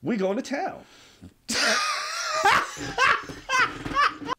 We going to town.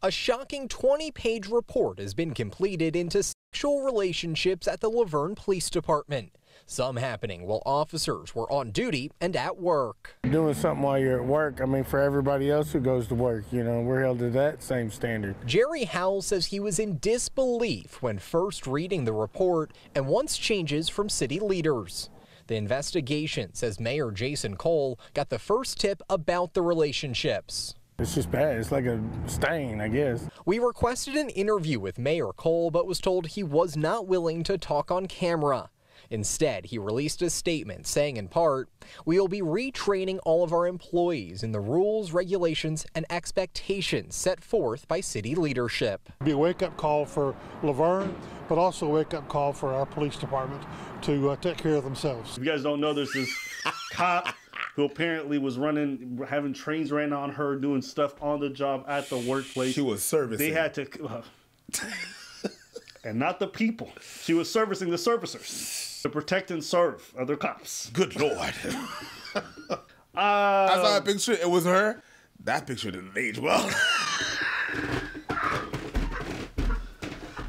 A shocking 20-page report has been completed into sexual relationships at the La Vergne Police Department. Some happening while officers were on duty and at work. Doing something while you're at work, I mean, for everybody else who goes to work, you know, we're held to that same standard. Jerry Howell says he was in disbelief when first reading the report and wants changes from city leaders. The investigation says Mayor Jason Cole got the first tip about the relationships. It's just bad. It's like a stain, I guess. We requested an interview with Mayor Cole, but was told he was not willing to talk on camera. Instead, he released a statement saying in part, "We will be retraining all of our employees in the rules, regulations, and expectations set forth by city leadership." It'll be a wake-up call for La Vergne, but also a wake-up call for our police department to take care of themselves. If you guys don't know, there's this cop who apparently was having trains ran on her, doing stuff on the job at the workplace. She was servicing. They had to, and not the people. She was servicing the servicers to protect and serve other cops. Good Lord. I saw a picture. It was her. That picture didn't age well.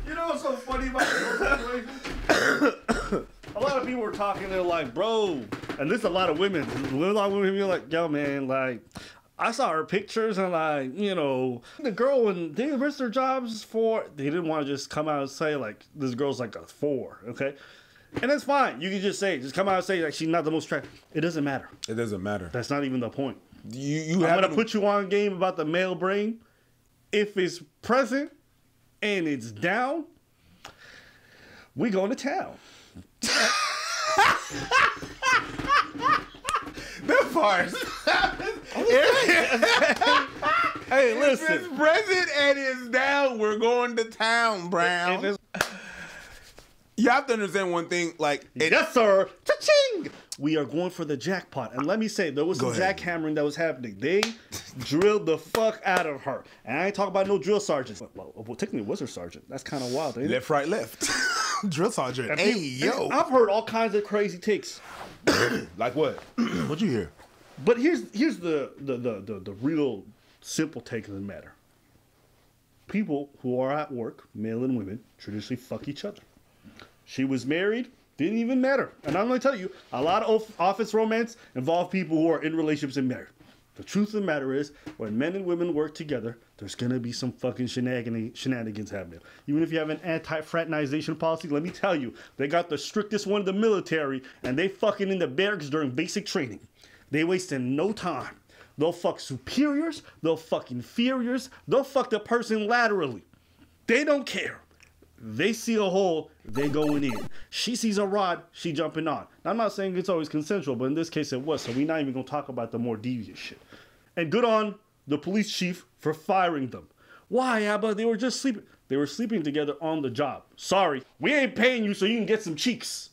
You know what's so funny about this situation? A lot of people were talking, they're like, bro, and there's a lot of women. A lot of women be like, yo, man, like, I saw her pictures and, like, you know, the girl, when they risked their jobs for, they didn't want to just come out and say, like, this girl's like a 4, okay? And that's fine. You can just say, just come out and say, like, she's not the most attractive. It doesn't matter. It doesn't matter. That's not even the point. I'm going to put you on game about the male brain. If it's present and it's down, we going to town. That part. Hey, listen. If it's present and it's down, we're going to town, Brown. You have to understand one thing, like... Yes, sir. Cha-ching! We are going for the jackpot. And let me say, there was some jackhammering that was happening. They drilled the fuck out of her. And I ain't talking about no drill sergeants. Well, technically it was her sergeant. That's kind of wild, ain't it? Left, right, left. Drill sergeant. And hey, yo. I've heard all kinds of crazy takes. Like what? What'd you hear? But here's the real simple take of the matter. People who are at work, male and women, traditionally fuck each other. She was married, didn't even matter. And I'm going to tell you, a lot of office romance involve people who are in relationships and married. The truth of the matter is, when men and women work together, there's going to be some fucking shenanigans happening. Even if you have an anti-fraternization policy, let me tell you, they got the strictest one in the military, and they fucking in the barracks during basic training. They wasting no time. They'll fuck superiors, they'll fuck inferiors, they'll fuck the person laterally. They don't care. They see a hole, they going in. She sees a rod, she jumping on. Now, I'm not saying it's always consensual, but in this case it was, so we're not even going to talk about the more devious shit. And good on the police chief for firing them. Why, Abba? They were just sleeping. They were sleeping together on the job. Sorry, we ain't paying you so you can get some cheeks.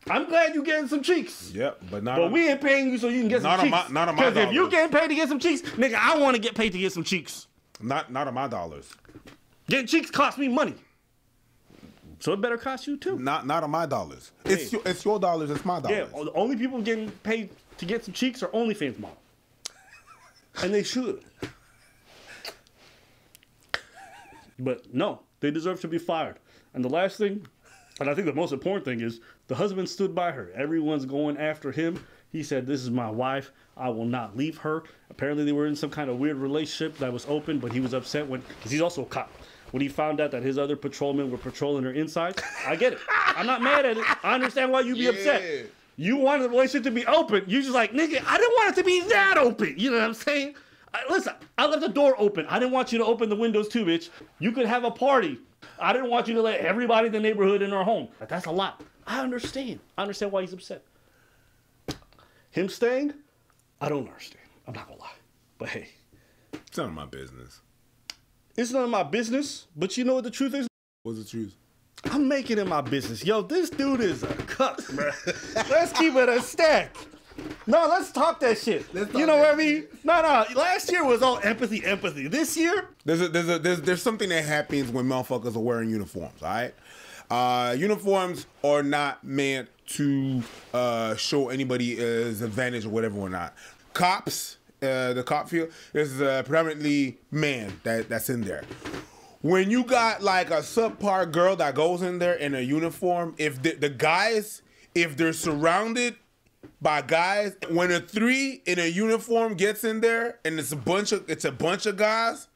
I'm glad you getting some cheeks. Yep, but we ain't paying you so you can get some cheeks. Not on my dollars. Because if you getting paid to get some cheeks, nigga, I want to get paid to get some cheeks. Not on my dollars. Getting cheeks cost me money. So it better cost you too. Not on my dollars. Hey. It's your dollars, it's my dollars. Yeah, the only people getting paid to get some cheeks are OnlyFans models. And they should. But no, they deserve to be fired. And the last thing, and I think the most important thing is, the husband stood by her. Everyone's going after him. He said, this is my wife. I will not leave her. Apparently they were in some kind of weird relationship that was open, but he was upset because he's also a cop. When he found out that his other patrolmen were patrolling her inside, I get it. I'm not mad at it. I understand why you'd be upset. You wanted the relationship to be open. You just like, nigga, I didn't want it to be that open. You know what I'm saying? Listen, I left the door open. I didn't want you to open the windows too, bitch. You could have a party. I didn't want you to let everybody in the neighborhood in our home. But that's a lot. I understand. I understand why he's upset. Him staying, I don't understand. I'm not gonna lie. But hey. It's none of my business. It's none of my business, but you know what the truth is? What's the truth? I'm making it my business. Yo, this dude is a cuck, bro. Let's keep it a stack. No, let's talk that shit. You know what I mean? No. Last year was all empathy. This year, there's something that happens when motherfuckers are wearing uniforms. All right. Uniforms are not meant to show anybody as advantage or whatever or not. Cops, the cop field is predominantly man that's in there. When you got like a subpar girl that goes in there in a uniform, if the guys, if they're surrounded by guys, when a 3 in a uniform gets in there and it's a bunch of guys,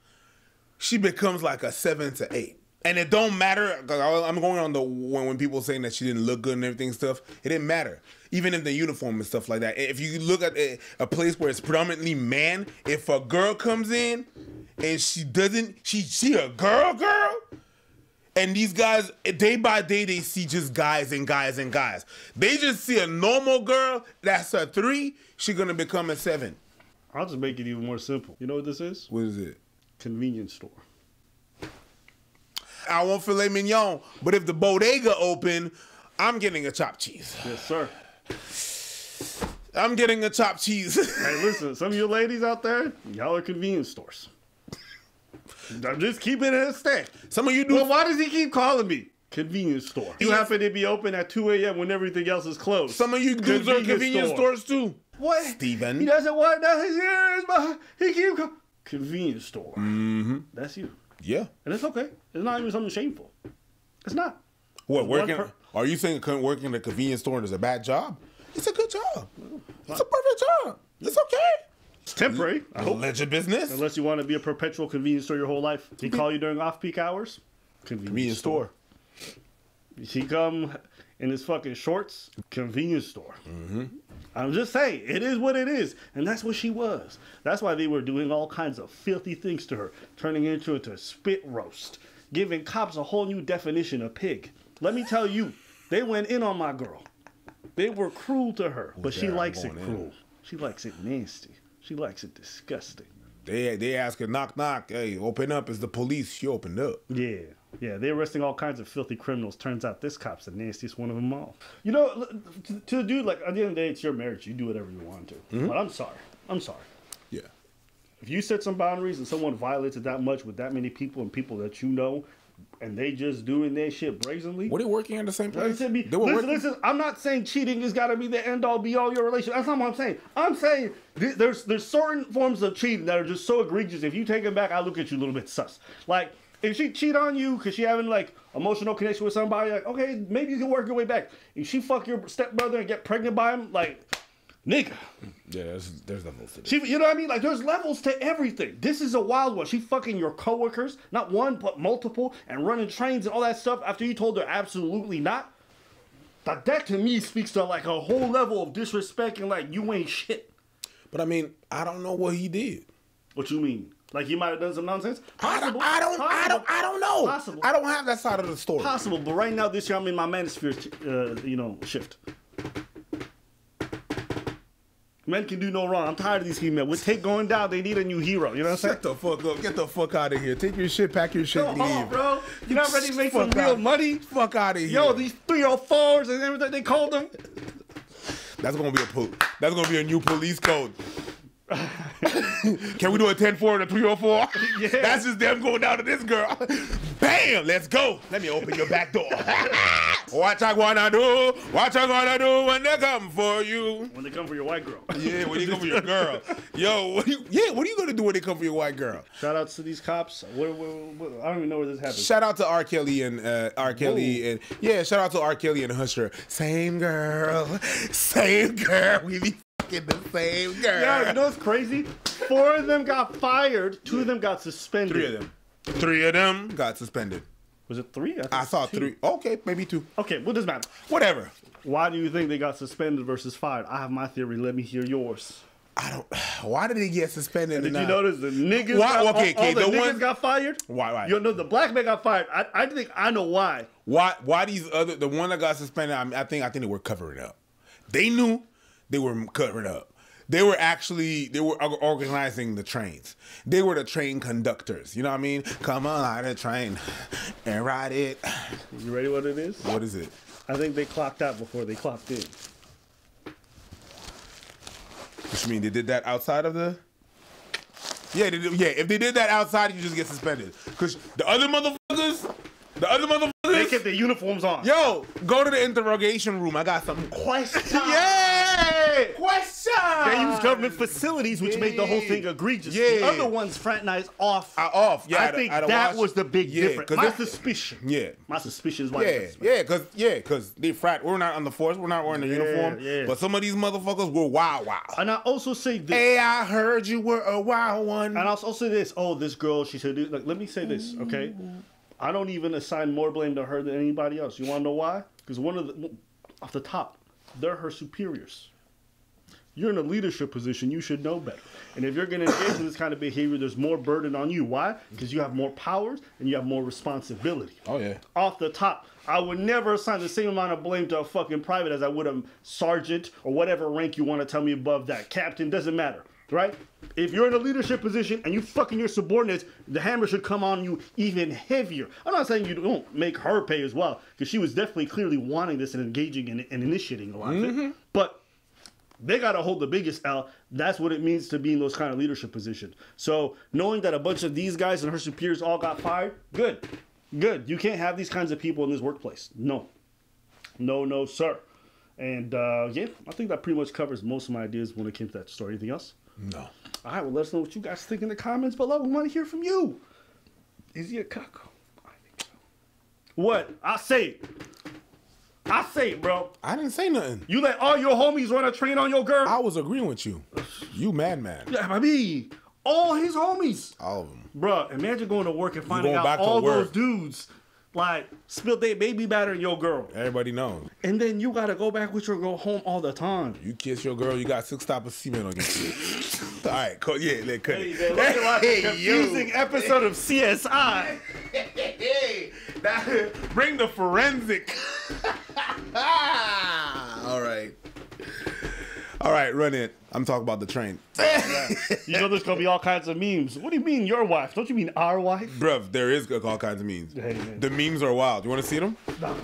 she becomes like a 7 to 8. And it don't matter, because I'm going on the when people saying that she didn't look good and everything stuff, it didn't matter. Even in the uniform and stuff like that. If you look at a place where it's predominantly man, if a girl comes in and she a girl, and these guys, day by day, they see just guys and guys and guys. They just see a normal girl, that's a 3, she's gonna become a 7. I'll just make it even more simple. You know what this is? What is it? Convenience store. I want filet mignon, but if the bodega open, I'm getting a chopped cheese. Yes, sir. I'm getting a chopped cheese. Hey, listen, some of you ladies out there, y'all are convenience stores. I'm just keeping it a stack. Some of you do. Well, why does he keep calling me convenience store? You happen to be open at 2 a.m. when everything else is closed. Some of you dudes are convenience stores too. What? Steven. He doesn't want that his ears, but he keep convenience store. Mm-hmm. That's you. Yeah. And it's okay. It's not even something shameful. It's not. What, working? Are you saying working in a convenience store is a bad job? It's a good job. It's a perfect job. It's okay. It's temporary. I hope. Legit business. Unless you want to be a perpetual convenience store your whole life. He call you during off-peak hours? Convenience store. He come in his fucking shorts? Convenience store. Mm-hmm. I'm just saying, it is what it is. And that's what she was. That's why they were doing all kinds of filthy things to her, turning her into a spit roast, giving cops a whole new definition of pig. Let me tell you, they went in on my girl. They were cruel to her, but she likes it cruel. She likes it nasty. She likes it disgusting. They ask her, knock, knock. Hey, open up. It's the police. She opened up. Yeah. Yeah, they're arresting all kinds of filthy criminals. Turns out this cop's the nastiest one of them all. You know, to the dude, like, at the end of the day, it's your marriage. You do whatever you want to. Mm-hmm. But I'm sorry. I'm sorry. Yeah. If you set some boundaries and someone violates it that much with that many people and people that you know, and they just doing their shit brazenly. Were they working at the same place? Listen, I'm not saying cheating has got to be the end all be all your relationship. That's not what I'm saying. I'm saying there's certain forms of cheating that are just so egregious. If you take it back, I look at you a little bit sus. Like, if she cheat on you because she having like emotional connection with somebody, like, okay, maybe you can work your way back. If she fuck your stepbrother and get pregnant by him, like, nigga. Yeah, there's levels to this. You know what I mean? Like, there's levels to everything. This is a wild one. She fucking your coworkers, not one, but multiple, and running trains and all that stuff after you told her absolutely not. That to me speaks to like a whole level of disrespect and like you ain't shit. But I mean, I don't know what he did. What you mean? Like he might have done some nonsense? Possible. I don't know. Possible. I don't have that side of the story. Possible, but right now this year I'm in my manosphere, shift. Men can do no wrong. I'm tired of these females. With Tate going down, they need a new hero. You know what I'm saying? Shut the fuck up. Get the fuck out of here. Take your shit, pack your shit, Go leave. home, bro. You're not ready to make some real money? Fuck out of here. Yo, these 304s and everything they called them. That's gonna be a new police code. Can we do a 10-4 and a 304? Yeah. That's just them going down to this girl. Bam! Let's go. Let me open your back door. What I gonna do? What I gonna do when they come for you? When they come for your white girl. Yeah, when they come for your girl. Yo, what are you gonna do when they come for your white girl? Shout out to these cops. I don't even know where this happened. Shout out to R. Kelly and shout out to R. Kelly and Husher. Same girl. We be fucking the same girl. Yeah, you know what's crazy? 4 of them got fired. 2 of them got suspended. 3 of them got suspended. Was it 3? I saw 3. Okay, maybe 2. Okay, what does matter? Whatever. Why do you think they got suspended versus fired? I have my theory. Let me hear yours. Why did they get suspended? Did you notice the niggas? Niggas got fired. Why? You know the black man got fired. I think I know why. Why the one that got suspended? I think they were covering up. They knew they were covering up. They were organizing the trains. They were the train conductors. You know what I mean? Come on, ride a train and ride it. You ready? What it is? What is it? I think they clocked out before they clocked in. What you mean? They did that outside of the? Yeah, if they did that outside, you just get suspended. Because the other motherfuckers, kept their uniforms on. Yo, go to the interrogation room. I got some questions. Yeah! Questions. They use government facilities, which make the whole thing egregious. Yeah. The other ones fraternize off. Off. Yeah, I think that was the big difference. My suspicion. Yeah. My suspicion is why. Because they frat. We're not on the force. We're not wearing the uniform. Yeah. But some of these motherfuckers were wow. And I also say this. Hey, I heard you were a wild one. And I'll also say this. Oh, this girl, she said, like, let me say this, okay? I don't even assign more blame to her than anybody else. You want to know why? Because off the top, they're her superiors. You're in a leadership position. You should know better. And if you're going to engage in this kind of behavior, there's more burden on you. Why? Because you have more powers and you have more responsibility. Oh, yeah. Off the top, I would never assign the same amount of blame to a fucking private as I would a sergeant or whatever rank you want to tell me above that. Captain, doesn't matter, right? If you're in a leadership position and you fucking your subordinates, the hammer should come on you even heavier. I'm not saying you don't make her pay as well, because she was definitely clearly wanting this and engaging in and initiating a lot of it. But they got to hold the biggest L. That's what it means to be in those kind of leadership positions. So knowing that a bunch of these guys and her superiors all got fired, good. Good. You can't have these kinds of people in this workplace. No. No, no, sir. And yeah, I think that pretty much covers most of my ideas when it came to that story. Anything else? No. All right, well, let us know what you guys think in the comments below. We want to hear from you. Is he a cuck? I think so. What? I say it, bro. I didn't say nothing. You let all your homies run a train on your girl? I was agreeing with you. You madman. Yeah, I mean, all his homies. All of them. Bro, imagine going to work and finding going back out to all work. those dudes, like, spilled their baby batter in your girl. Everybody knows. And then you got to go back with your girl home all the time. You kiss your girl, you got 6 stops of semen on your shit. All right, cool. Yeah, let's cut Hey, it. man, look at like a confusing episode of CSI. Hey, bring the forensic. All right, run it. I'm talking about the train. You know there's going to be all kinds of memes. What do you mean your wife? Don't you mean our wife? Bruv, there is all kinds of memes. Hey, man. The memes are wild. You want to see them? No,